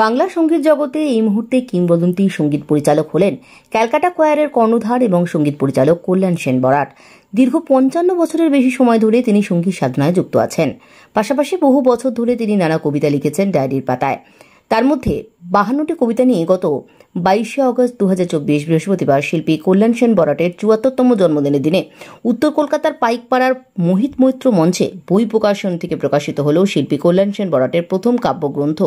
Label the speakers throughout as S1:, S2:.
S1: বাংলা সঙ্গীত জগতে এই মুহূর্তে কিংবদন্তি সঙ্গীত পরিচালক হলেন ক্যালকাটা কোয়ারের কর্ণধার এবং সঙ্গীত পরিচালক কল্যাণ সেন বরাট। দীর্ঘ ৫৫ বছরের বেশি সময় ধরে তিনি সঙ্গীত সাধনায় যুক্ত আছেন। পাশাপাশি বহু বছর ধরে তিনি নানা কবিতা লিখেছেন ডায়েরির পাতায়। তার মধ্যে ৫২টি কবিতা নিয়ে গত ২২শে আগস্ট ২০২৪ বৃহস্পতিবার শিল্পী কল্যাণ সেন বরাটের ৭৪তম জন্মদিনের দিনে উত্তর কলকাতার পাইকপাড়ার মোহিত মৈত্র মঞ্চে বই প্রকাশন থেকে প্রকাশিত হল শিল্পী কল্যাণ সেন বরাটের প্রথম কাব্যগ্রন্থ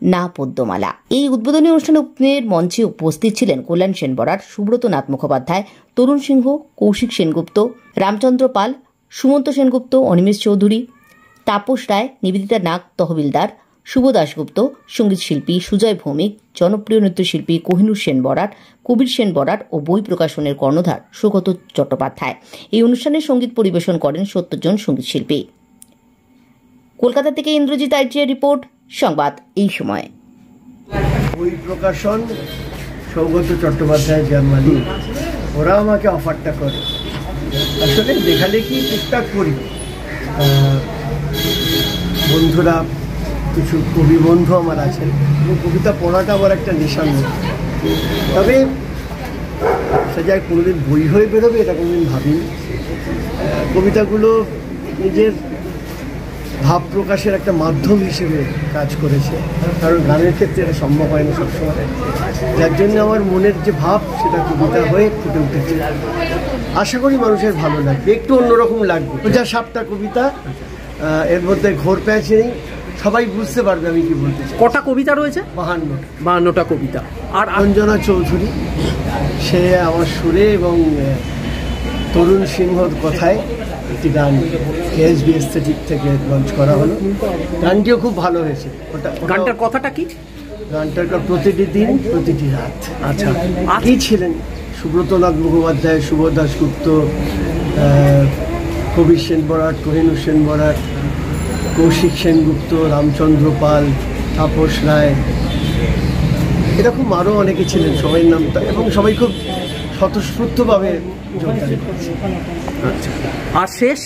S1: না পদ্মমালা। এই উদ্বোধনী অনুষ্ঠানের মঞ্চে উপস্থিত ছিলেন কল্যাণ সেন বরাট, সুব্রত নাথ মুখোপাধ্যায়, তরুণ সিংহ, কৌশিক সেনগুপ্ত, রামচন্দ্র পাল, সুমন্ত সেনগুপ্ত, অনিমেষ চৌধুরী, তাপস রায়, নিবেদিতা নাগ তহবিলদার, শুভ দাশগুপ্ত, সঙ্গীত শিল্পী সুজয় ভৌমিক, জনপ্রিয় নৃত্যশিল্পী কোহিনূর সেন বরাট, কবির সেন বরাট ও বই প্রকাশনের কর্ণধার সুগত চট্টোপাধ্যায়। এই অনুষ্ঠানে সঙ্গীত পরিবেশন করেন ৭০ জন সঙ্গীত শিল্পী। কলকাতা থেকে ইন্দ্রজিৎ আইটিআর রিপোর্ট, সংবাদ এই সময়।
S2: বই প্রকাশন সৌগত চট্টোপাধ্যায় জার্মানি, ওরা আমাকে অফারটা করে। আসলে লেখালেখি টুকটাক করি, বন্ধুরা কিছু কবি বন্ধু আমার আছেন এবং কবিতা পড়াটা আমার একটা নেশার মতো। তবে সে যায় কোনোদিন বই হয়ে বেরোবে এটা কোনোদিন ভাবিনি। কবিতাগুলো নিজের ভাব প্রকাশের একটা মাধ্যম হিসেবে কাজ করেছে, কারণ গানের ক্ষেত্রে এটা সম্ভব হয় না সবসময়। যার জন্য আমার মনের যে ভাব সেটা কবিতা হয়ে ফুটে উঠেছে। আশা করি মানুষের ভালো লাগবে, একটু অন্যরকম লাগবে। যা 7টা কবিতা, এর মধ্যে ঘোর প্যাচ নেই, সবাই বুঝতে পারবে আমি কি বলতে চাই।
S3: কটা কবিতা রয়েছে? 52টা কবিতা। আর
S2: অঞ্জনা চৌধুরী, সে আমার সুরে এবং তরুণ সিংহর কথায় একটি গান এসবি এস্থেটিক থেকে লঞ্চ করা হলো। গানটিও খুব ভালো হয়েছে।
S3: গানটার কথাটা কি?
S2: গানটার প্রতিটি দিন প্রতিটি রাত।
S3: আচ্ছা,
S2: কি ছিলেন সুব্রত নাথ মুখোপাধ্যায়, শুভ দাশগুপ্ত, কবির সেন বরাট, কোহিনূর সেন বরাট, কৌশিক সেনগুপ্ত, রামচন্দ্র পাল, তাপস রায়, এরকম আরও অনেকে ছিলেন, সবাই নামটা, এবং সবাই খুব স্বতঃস্ফূর্তভাবে যোগদান করেছে।
S3: আচ্ছা, আর শেষ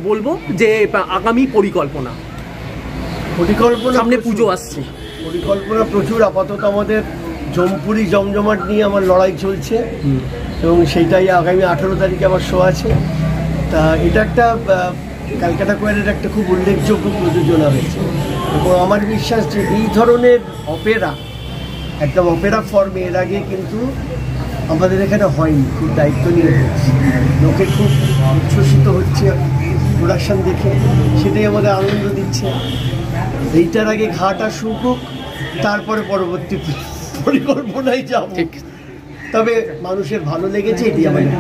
S3: বলবো যে আগামী পরিকল্পনা সামনে পুজো আসছে,
S2: পরিকল্পনা প্রচুর। আপাতত আমাদের জমপুরি জমজমাট নিয়ে আমার লড়াই চলছে এবং সেইটাই আগামী 18 তারিখে আমার শো আছে। তা এটা একটা ক্যালকাটা কোয়ারের একটা খুব উল্লেখযোগ্য প্রযোজনা হয়েছে এবং আমার বিশ্বাস যে এই ধরনের অপেরা, একদম অপেরা ফর্মে এর আগে কিন্তু আমাদের এখানে হয়নি। খুব দায়িত্ব নিয়ে হচ্ছে, লোকে খুব উচ্ছ্বসিত হচ্ছে প্রোডাকশান দেখে, সেটাই আমাদের আনন্দ দিচ্ছে। এইটার আগে ঘাটা শুকুক, তারপরে পরবর্তী পরিকল্পনায় যাব। তবে মানুষের ভালো লেগেছে, এটি আমাদের